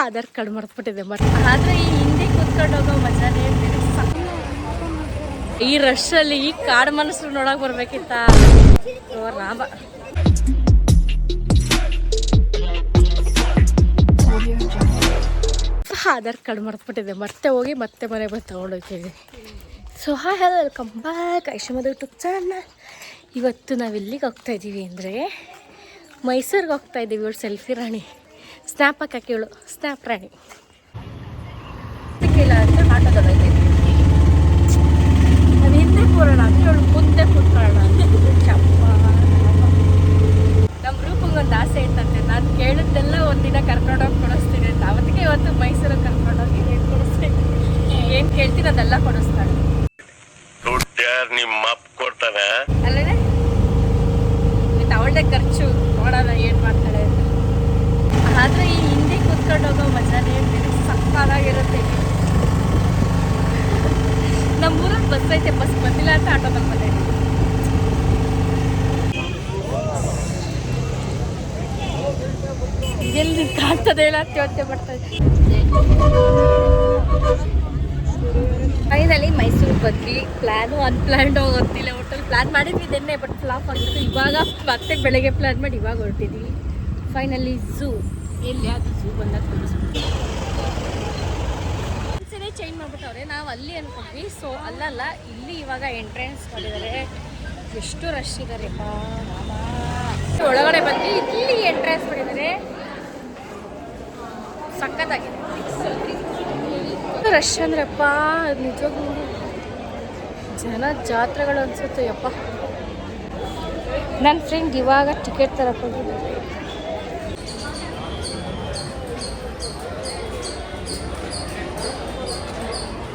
Aadhaar card ಮರ್ತ್ಬಿಟ್ಟಿದೆ ಆದ್ರೆ ಈ ಹಿಂದೆ ಕೂತ್ಕೊಂಡು ಹೋಗೋ ಮಜಾನೇ ಬೇರೆ. ಈ ರಶಲ್ಲಿ ಈ ಕಾಡು ಮನಸ್ಸು ನೋಡಕ್ ಬರ್ಬೇಕಿತ್ತ ರಾಮ. ಆಧಾರ್ ಕಾರ್ಡ್ ಮರ್ತ್ಬಿಟ್ಟಿದೆ, ಮತ್ತೆ ಹೋಗಿ ಮತ್ತೆ ಮನೆಗೆ ಬಂದು ತೊಗೊಂಡೋಗ್ತಿದ್ದೆ. So hi hello welcome back ಐಶಮದು ಯೂಟ್ಯೂಬ್ ಚಾನಲ್. ಇವತ್ತು ನಾವು ಎಲ್ಲಿಗೆ ಹೋಗ್ತಾಯಿದ್ದೀವಿ ಅಂದರೆ ಮೈಸೂರಿಗೆ ಹೋಗ್ತಾಯಿದ್ದೀವಿ. ಇವಳು ಸೆಲ್ಫಿ ರಾಣಿ, ಸ್ನ್ಯಾಪ್ ಹಾಕಕ್ಕೆ ಇವಳು ಸ್ನ್ಯಾಪ್ ರಾಣಿ. ಇಲ್ಲ ಅಂತ ಆಟೋದಲ್ಲಿ ಅದು ಹಿಂದೆ ಕೂರೋಣ ಅಂತ ಇವಳು ಮುಂದೆ ಕೂತ್ಕೊಳ್ಳೋಣ ಅಂತ. ನಮ್ಮ ರೂಪಂಗೆ ಒಂದು ಆಸೆ ಇರ್ತಂತೆ, ನಾನು ಕೇಳಿದ್ದೆಲ್ಲ ಒಂದಿನ ಕರ್ಕೊಂಡೋಗಿ ಕೊಡಿಸ್ತೀನಿ ಅಂತ. ಅವತ್ತಿಗೆ ಇವತ್ತು ಮೈಸೂರಿಗೆ ಕರ್ಕೊಂಡೋಗಿ ಏನು ಕೊಡಿಸ್ತೀನಿ, ಏನು ಕೇಳ್ತೀನಿ ಅದೆಲ್ಲ ಕೊಡಿಸ್ತಾಳೆ. ನಿಮ್ಮ ಅಪ್ಪ ಕೊಡ್ತಾನೆ ಅಲ್ಲೇ ಅವಳದೇ ಖರ್ಚು, ನೋಡೋಣ ಏನು ಮಾಡ್ತಾಳೆ ಅಂತ. ಆದರೆ ಈ ಹಿಂದೆ ಕೂತ್ಕೊಂಡು ಹೋಗೋ ಮಜಾನೇ ಬೇರೆ, ಸಕ್ಕತ್ತಾಗಿರುತ್ತೆ. ನಮ್ಮೂರಲ್ಲಿ ಬಸ್ ಐತೆ, ಬಸ್ ಬಂದಿಲ್ಲ ಅಂತ ಆಟೋದಲ್ಲಿ ಬಂದಿದ್ದೀವಿ. ಎಲ್ಲಿ ಕಾಣ್ತದೆ ಇಲ್ಲ ಅಂತ ಯೋಚನೆ ಮಾಡ್ತಾಯಿದ್ದೆ. ಫೈನಲಿ ಮೈಸೂರಿಗೆ ಬಂದ್ವಿ. ಪ್ಲ್ಯಾನು ಅನ್ಪ್ಲ್ಯಾನ್ಡ್ ಗೊತ್ತಿಲ್ಲ, ಒಟ್ಟಲ್ಲಿ ಪ್ಲ್ಯಾನ್ ಮಾಡಿದ್ವಿ ಇದನ್ನೇ, ಬಟ್ ಫ್ಲಾಪ್ ಆಗಿತ್ತು. ಇವಾಗ ಮತ್ತೆ ಬೆಳಗ್ಗೆ ಪ್ಲ್ಯಾನ್ ಮಾಡಿ ಇವಾಗ ಹೊರಟಿದ್ದೀವಿ. ಫೈನಲಿ ಝೂ, ಎಲ್ಲಿ ಅದು ಝೂ ಬಂದಾಗ ತೋರಿಸ್ಬಿಟ್ಟು ಸರಿ ಚೇಂಜ್ ಮಾಡಿಬಿಟ್ಟವ್ರೆ. ನಾವು ಅಲ್ಲಿ ಅಂದ್ಕೊಂಡ್ವಿ, ಸೊ ಅಲ್ಲಲ್ಲ ಇಲ್ಲಿ ಇವಾಗ ಎಂಟ್ರೆನ್ಸ್ ಮಾಡಿದ್ದಾರೆ. ಎಷ್ಟು ರಶ್ ಇದ್ದಾರೆ ಒಳಗಡೆ ಬಂದು ಇಲ್ಲಿ ಎಂಟ್ರೆನ್ಸ್ ಮಾಡಿದ್ದಾರೆ. ಸಕ್ಕತ್ತಾಗಿದೆ ರಶ್ ಅಂದ್ರಪ್ಪ, ನಿಜವಾಗ್ಲೂ ಜನ ಜಾತ್ರೆಗಳು ಅನ್ಸುತ್ತೆ ಯಪ್ಪ. ನನ್ನ ಫ್ರೆಂಡ್ ಇವಾಗ ಟಿಕೆಟ್ ತರಕ್ಕೆ ಹೋಗಿದ್ದಾರೆ.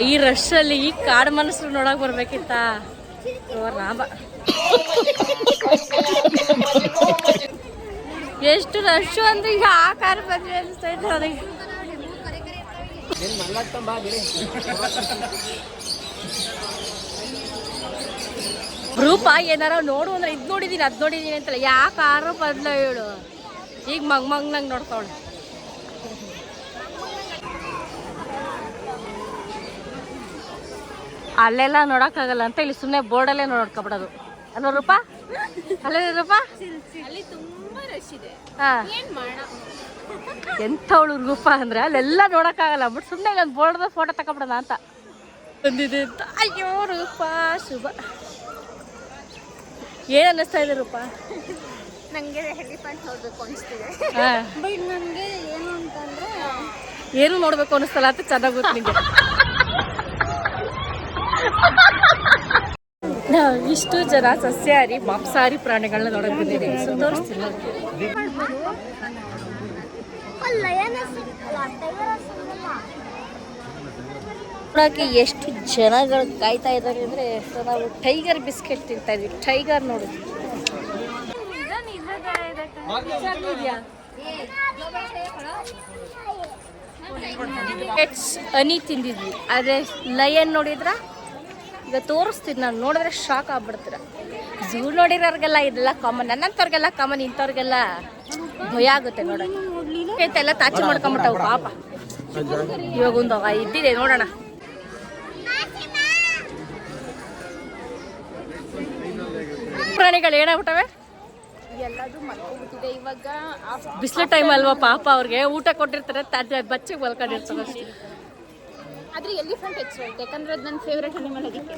ಈ ರಶಲ್ಲಿ ಈ ಕಾಡು ಮನಸ್ಸು ನೋಡಕ್ ಬರ್ಬೇಕಿತ್ತ ರಾಮ. ಎಷ್ಟು ರಶ್ ಅಂದ್ರೆ ಈಗ ಆ ಕಾರ್ ಬಂದ್ರೆ ಅನಿಸ್ತಾ ಇತ್ತು ನನಗೆ. ರೂಪ ಏನಾರ ನೋಡು ಅಂದ್ರೆ ಇದು ನೋಡಿದೀನಿ ಅದು ನೋಡಿದೀನಿ ಅಂತಲ್ಲ, ಯಾಕೆ ಕಾರು ಬದಲ ಹೇಳು. ಈಗ ಮಂಗ್ನಂಗೆ ನೋಡ್ತಾವಳೆ. ಅಲ್ಲೆಲ್ಲ ನೋಡೋಕ್ಕಾಗಲ್ಲ ಅಂತ ಇಲ್ಲಿ ಸುಮ್ಮನೆ ಬೋರ್ಡಲ್ಲೇ ನೋಡ್ಕೊಬಿಡೋದು ಅಲ್ವ ರೂಪ? ಅಲ್ಲೇ ರೂಪ ಅಲ್ಲಿ ತುಂಬಾ ರಶ್ ಇದೆ. ಹಾಂ, ಎಂಥವಳು ರೂಪ ಅಂದ್ರೆ ಅಲ್ಲೆಲ್ಲ ನೋಡೋಕ್ಕಾಗಲ್ಲ, ಬಟ್ ಸುಮ್ಮನೆ ಒಂದು ಬೋರ್ಡ್ದ ಫೋಟೋ ತಗೊಬಿಡೋಣ ಅಂತ ಬಂದಿದೆ ಅಂತ. ಅಯ್ಯೋ ರೂಪ ಶುಭ, ಏನು ಅನ್ನಿಸ್ತಾ ಇದೆ ರೂಪ? ನನಗೆ ಎಲಿಫೆಂಟ್ ನೋಡಬೇಕು ಅನಿಸ್ತಿದೆ. ಹಾಂ, ಬಟ್ ನನಗೆ ಏನು ಅಂತಂದರೆ ಏನು ನೋಡಬೇಕು ಅನ್ನಿಸ್ತಲ್ಲ ಅಂತ ಚೆನ್ನಾಗಿ ಗೊತ್ತು ನಿಮಗೆ. ನಾವು ಇಷ್ಟು ಜನ ಸಸ್ಯಾಹಾರಿ ಮಾಂಸಾಹಾರಿ ಪ್ರಾಣಿಗಳನ್ನ ನೋಡಕ್ ಬಂದಿದ್ದೀವಿ. ಸೊ ತೋರಿಸ್ತೀನಿ ನೋಡೋಕೆ ಎಷ್ಟು ಜನಗಳು ಕಾಯ್ತಾ ಇದ್ದಾರೆ ಅಂದರೆ. ಸೊ ನಾವು ಟೈಗರ್ ಬಿಸ್ಕೆಟ್ ತಿಂತಾ ಇದ್ವಿ. ಟೈಗರ್ ನೋಡಿ ಹನಿ ತಿಂದಿದ್ವಿ. ಆದರೆ ಲಯನ್ ನೋಡಿದ್ರ ಈಗ ತೋರಿಸ್ತೀನಿ, ನಾನು ನೋಡಿದ್ರೆ ಶಾಕ್ ಆಗ್ಬಿಡ್ತೀರ. ಝೂ ನೋಡಿರೋರಿಗೆಲ್ಲ ಇದೆಲ್ಲ ಕಾಮನ್, ನನ್ನಂಥವ್ರಿಗೆಲ್ಲ ಕಾಮನ್, ಇಂಥವ್ರಿಗೆಲ್ಲ ಭಯ ಆಗುತ್ತೆ ನೋಡೋಕೆ. ಎಲ್ಲ ತಾಚಿ ಮಾಡ್ಕೊಂಬಿಟ್ಟವು ಪಾಪ. ಇವಾಗ ಒಂದು ಇದ್ದಿದೆ ನೋಡೋಣ. ಪ್ರಾಣಿಗಳು ಏನಾಗ್ಬಿಟ್ಟವೆ, ಎಲ್ಲದು ಮಲ್ಕೊಂಡ್ಬಿಟ್ಟಿದೆ. ಇವಾಗ ಬಿಸಿಲು ಟೈಮ್ ಅಲ್ವಾ ಪಾಪ, ಅವ್ರಿಗೆ ಊಟ ಕೊಟ್ಟಿರ್ತಾರೆ, ಬಚ್ಚಿಗೆ ಮಲ್ಕೊಂಡಿರ್ತಾರೆ ಅಷ್ಟೇ. ಆದರೆ ಎಲಿಫೆಂಟ್ ಎಕ್ಸ್ಪೆಕ್ಟ್, ಯಾಕಂದ್ರೆ ಅದು ನನ್ನ ಫೇವ್ರೆಟ್ ಅನಿಮಲ್. ಅದಕ್ಕೆ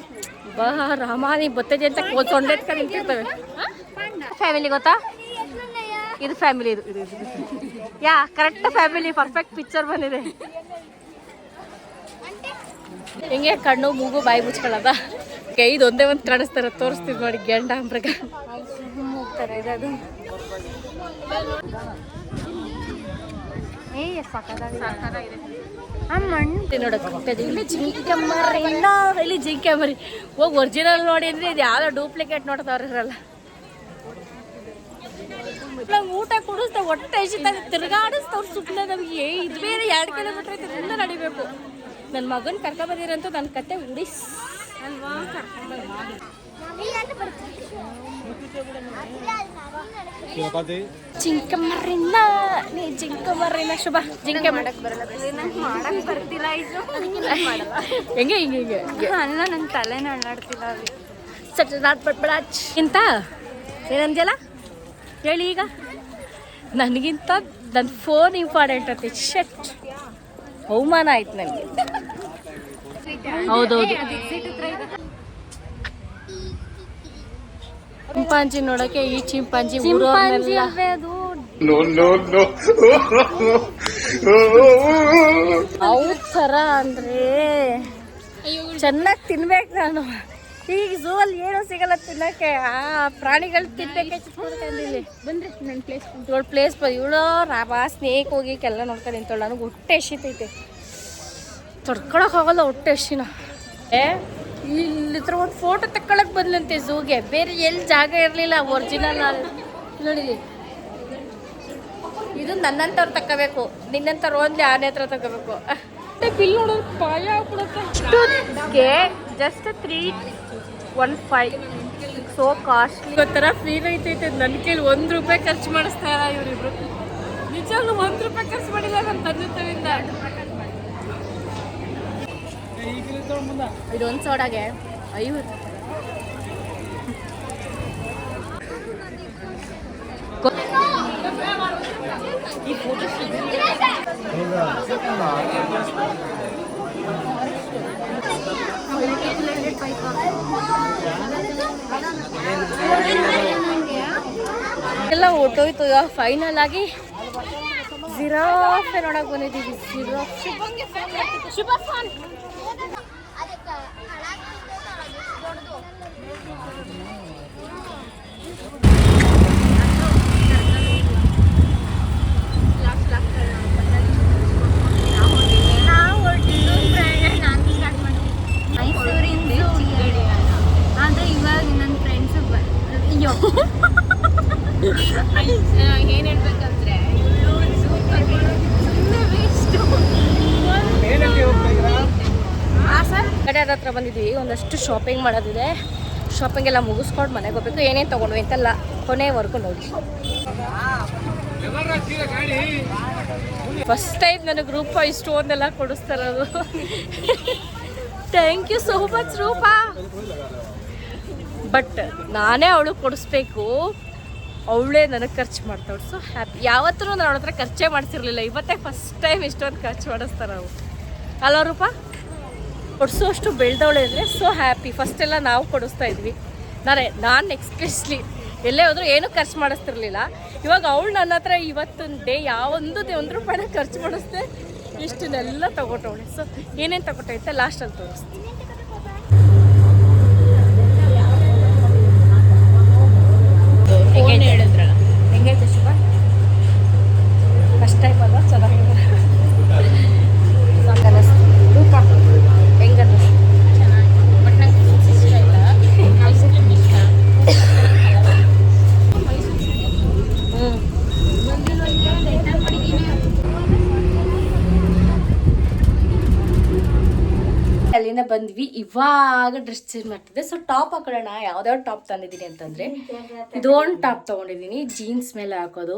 ಬಾ ರಾಮ, ನೀ ಬತ್ತೈತೆ ಅಂತ ಸೊಂಡೆ ನಿಂತಿರ್ತವೆ. ಫ್ಯಾಮಿಲಿ ಗೊತ್ತಾ, ಇದು ಫ್ಯಾಮಿಲಿ, ಇದು ಯಾ ಕರೆಕ್ಟ್ ಫ್ಯಾಮಿಲಿ, ಪರ್ಫೆಕ್ಟ್ ಪಿಕ್ಚರ್ ಬಂದಿದೆ. ಹಿಂಗೆ ಕಣ್ಣು ಮೂಗು ಬಾಯಿ ಮುಚ್ಕೊಳ್ಳೋದ, ಇದು ಒಂದೇ ಒಂದು ಕಾಣಿಸ್ತಾರೆ. ತೋರಿಸ್ತೀವಿ ನೋಡಿ, ಗೆಂಡ ಮೃಗ ಹೋಗ್ತಾರೆ ಇದದು. ಸಾಕಾಗಿದೆ. ನೋಡಕ್ಕೆ ಇಲ್ಲಿ ಜಿಂಕೆ ಮರಿ, ಇಲ್ಲಿ ಜಿಂಕೆ ಮರಿ ಹೋಗಿ ಒರಿಜಿನಲ್ ನೋಡಿ ಅಂದ್ರೆ ಇದು ಯಾವ್ದೋ ಡೂಪ್ಲಿಕೇಟ್ ನೋಡ್ತಾವ್ರ ಇರಲ್ಲ. ನಂಗೆ ಊಟ ಕುಡಿಸ್ತಾ ಹೊಟ್ಟೆ ಹಸಿದಾಗ ತಿರ್ಗಾಡಿಸ್ತವ್ರು ಸುಮ್ಮನೆ. ನಮಗೆ ಇದು ಬೇರೆ 2 ಕಿಲೋಮೀಟರ್ ಐತೆ, ಎಲ್ಲ ನಡಿಬೇಕು. ನನ್ನ ಮಗನ ಕರ್ಕೊಬಂದಿರಂತೂ ನನ್ನ ಕತೆ ಉಡಿಸ್ ಅಲ್ವಾ. ಜಿಂಕೆ ಮರಿನ ನೀ ಜಿಂಕೆ ಮರಿನ ಶುಭ ಜಿಂಕೆ ಮಾಡಕ್ ಬರಲ್ಲ ಮಾಡಕ್ ಬರ್ತಿಲ್ಲ ಇದು ಹೆಂಗೆ ಹಿಂಗೆ ಹಿಂಗೆ ಅಲ್ಲ ನನ್ನ ತಲೆನ ಅಳ್ಳಾಡ್ತಿಲ್ಲ ಸಟ್ರಾಟ್ ಇಂತ ಏನಂದ್ಯಲ್ಲ ಹೇಳಿ ಈಗ ನನಗಿಂತ ನನ್ನ ಫೋನ್ ಇಂಪಾರ್ಟೆಂಟ್ ಅಂತ ಶಟ್ ಅವಮಾನ ಆಯ್ತು ನನಗೆ ಹೌದೌದು ಚಿಂಪಾಂಜಿ ನೋಡಕ್ಕೆ ಈ ಚಿಂಪಾಂಜಿ ಅವು ಥರ ಅಂದ್ರೆ ಚೆನ್ನಾಗಿ ತಿನ್ಬೇಕು ನಾನು ಈಗ ಝೂ ಅಲ್ಲಿ ಏನೋ ಸಿಗಲ್ಲ ತಿನ್ನಕ್ಕೆ ಆ ಪ್ರಾಣಿಗಳು ತಿನ್ನಕ್ಕೆ ಚಿತ್ಕೊಂಡಿಲ್ಲಿ ಬಂದ್ರೆ ನನ್ನ ಪ್ಲೇಸ್ ಇವಳು ಪ್ಲೇಸ್ ಇವಳು ರಾಬಾ ಸ್ನೇಕ್ ಹೋಗಿ ಕೆಲ್ಲ ನೋಡ್ಕೊಂಡು ನಿಂತವಳು ನನಗೆ ಹೊಟ್ಟೆ ಎಸಿತೈತೆ ತೊಡ್ಕೊಳಕ್ ಹೋಗಲ್ಲ ಹೊಟ್ಟೆ ಎಸಿನ ಇಲ್ಲಿ ಒಂದು ಫೋಟೋ ತಕ್ಕೊಳಕ್ ಬಂದ್ಲಂತೆ ಝೂಗೆ ಬೇರೆ ಎಲ್ಲಿ ಜಾಗ ಇರಲಿಲ್ಲ ಒರಿಜಿನಲ್ ನೋಡಿಲಿ ಇದು ನನ್ನಂತವ್ರು ತಗೋಬೇಕು ನಿನ್ನಂತವ್ರು ಒಂದೇ ಆನೆ ಹತ್ರ ತಗೋಬೇಕು ಬಿಲ್ ನೋಡೋದು ಪಾಯ ಆಗ್ಬಿಡುತ್ತೆ ಜಸ್ಟ್ 315 ಸೋ ಕಾಸ್ಟ್ಲಿ ಒಂಥರ ಫೀಲ್ ಐತೈತೆ ನನ್ನ ಕೈಲಿ ₹1 ಖರ್ಚು ಮಾಡಿಸ್ತಾ ಇಲ್ಲ ಇವರಿಬ್ರು ನಿಜವಾಗ್ಲೂ ₹1 ಖರ್ಚು ಮಾಡಿಲ್ಲ ನನ್ನ ತಂದೆಯಿಂದ ಇದೊಂದು ಸೋಡಾಗೆ 50 ಈ ಫೋಟೋ ಎಲ್ಲ ಹೊಟ್ಟೋಯ್ತು ಇವಾಗ ಫೈನಲ್ ಆಗಿ ಜಿರಾಫೆ ನೋಡಕ್ ಬಂದಿದ್ದೀವಿ ಶುಭ ಫೋನ್ ಆದರೆ ಇವಾಗ ನನ್ನ ಫ್ರೆಂಡ್ಸು ಅಯ್ಯೋ ಏನು ಹೇಳ್ಬೇಕಂದ್ರೆ ಗಡಿಯಾರ ಹತ್ರ ಬಂದಿದ್ವಿ ಒಂದಷ್ಟು ಶಾಪಿಂಗ್ ಮಾಡೋದಿದೆ ಶಾಪಿಂಗ್ ಎಲ್ಲ ಮುಗಿಸ್ಕೊಂಡು ಮನೆಗೆ ಹೋಗ್ಬೇಕು ಏನೇನು ತೊಗೊಂಡ್ವಿ ಅಂತೆಲ್ಲ ಕೊನೆವರೆಗೂ ನೋಡಿ ಫಸ್ಟ್ ಟೈಮ್ ನನಗೆ ರೂಪ ಇಷ್ಟು ಒಂದೆಲ್ಲ ಕೊಡಿಸ್ತಾರದು thank you so much Roopa but ನಾನೇ ಅವಳು ಕೊಡಿಸ್ಬೇಕು ಅವಳೇ ನನಗೆ ಖರ್ಚು ಮಾಡ್ತಾಳು ಸೊ ಹ್ಯಾಪಿ ಯಾವತ್ತೂ ನಾನು ಅವಳ ಹತ್ರ ಖರ್ಚೇ ಮಾಡಿಸಿರ್ಲಿಲ್ಲ ಇವತ್ತೇ ಫಸ್ಟ್ ಟೈಮ್ ಇಷ್ಟೊಂದು ಖರ್ಚು ಮಾಡಿಸ್ತಾರೆ ನಾವು ಅಲ್ಲ ರೂಪಾ ಕೊಡಿಸೋಷ್ಟು ಬೆಳೆದವಳೆ ಇದ್ರೆ ಸೊ ಹ್ಯಾಪಿ ಫಸ್ಟೆಲ್ಲ ನಾವು ಕೊಡಿಸ್ತಾ ಇದ್ವಿ ನಾನು ಎಕ್ಸ್ಪ್ರೆಸ್ಲಿ ಎಲ್ಲೇ ಹೋದ್ರು ಏನೂ ಖರ್ಚು ಮಾಡಿಸ್ತಿರ್ಲಿಲ್ಲ ಇವಾಗ ಅವಳು ನನ್ನ ಹತ್ರ ಇವತ್ತೊಂದು ಡೇ ₹1 ಖರ್ಚು ಮಾಡಿಸ್ದೆ ಇಷ್ಟನ್ನೆಲ್ಲ ತಗೊಟ್ಟವಳೆ ಸೊ ಏನೇನು ತಗೊಟ್ಟೈತೆ ಲಾಸ್ಟಲ್ಲಿ ತೋರಿಸ್ತೀನಿ ಹೆಂಗೈತೆ ಶುಭ ಫಸ್ಟ್ ಟೈಮ್ ಅಲ್ಲ ಚೆನ್ನಾಗಿದೆ ಸಾಕು ಅನ್ನಿಸ್ತು ರೂಪ ಹೆಂಗನ್ನಿಸ್ತು ಬಟ್ ನಂಗೆ ಇಷ್ಟ ಇಲ್ಲ ಐಸ್ ಕ್ರೀಮ್ ಇಷ್ಟ ಅಲ್ಲಿಂದ ಬಂದ್ವಿ ಇವಾಗ ಡ್ರೆಸ್ ಚೇಂಜ್ ಮಾಡ್ತಿದ್ದೆ ಸೊ ಟಾಪ್ ಹಾಕೊಳ್ಳೋಣ ಯಾವ್ದಾವ್ ಟಾಪ್ ತಂದಿದ್ದೀನಿ ಅಂತಂದ್ರೆ ಇದೊಂದು ಟಾಪ್ ತೊಗೊಂಡಿದ್ದೀನಿ ಜೀನ್ಸ್ ಮೇಲೆ ಹಾಕೋದು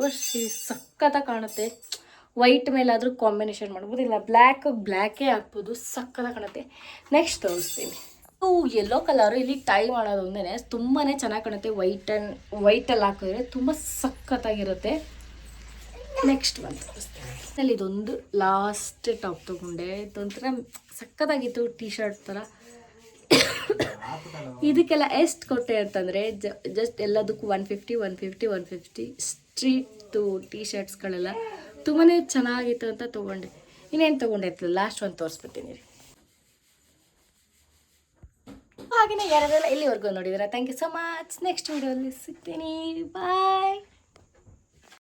ಸಕ್ಕತ್ತಾಗಿ ಕಾಣುತ್ತೆ ವೈಟ್ ಮೇಲಾದರೂ ಕಾಂಬಿನೇಷನ್ ಮಾಡ್ಬೋದು ಇಲ್ಲ ಬ್ಲ್ಯಾಕೇ ಹಾಕ್ಬೋದು ಸಕ್ಕತ್ತಾಗಿ ಕಾಣುತ್ತೆ ನೆಕ್ಸ್ಟ್ ತೋರಿಸ್ತೀನಿ ಯೆಲ್ಲೋ ಕಲರು ಇಲ್ಲಿ ಟೈ ಮಾಡೋದು ಒಂದೇ ತುಂಬಾ ಚೆನ್ನಾಗಿ ಕಾಣುತ್ತೆ ವೈಟಲ್ಲಿ ಹಾಕಿದ್ರೆ ತುಂಬ ಸಕ್ಕತ್ತಾಗಿರುತ್ತೆ ನೆಕ್ಸ್ಟ್ ಬಂದು ತೋರಿಸ್ತೀನಿ ಇದೊಂದು ಲಾಸ್ಟ್ ಟಾಪ್ ತೊಗೊಂಡೆ ಇದೊಂಥರ ಸಕ್ಕತ್ತಾಗಿತ್ತು ಟೀ ಶರ್ಟ್ ಥರ ಇದಕ್ಕೆಲ್ಲ ಎಷ್ಟು ಕೊಟ್ಟೆ ಅಂತಂದರೆ ಜಸ್ಟ್ ಎಲ್ಲದಕ್ಕೂ 150 ಸ್ಟ್ರೀಟ್ದು ಟೀ ಶರ್ಟ್ಸ್ಗಳೆಲ್ಲ ತುಂಬಾ ಚೆನ್ನಾಗಿತ್ತು ಅಂತ ತೊಗೊಂಡೆ ಇನ್ನೇನು ತೊಗೊಂಡೆ ಲಾಸ್ಟ್ ಒಂದು ತೋರಿಸ್ಬಿಡ್ತೀನಿ ಹಾಗೆಯೇ ಯಾರೆಲ್ಲ ಇಲ್ಲಿವರೆಗೂ ನೋಡಿದ್ರೆ thank you so much next ವಿಡಿಯೋಲ್ಲಿ ಸಿಗ್ತೀನಿ ಬಾಯ್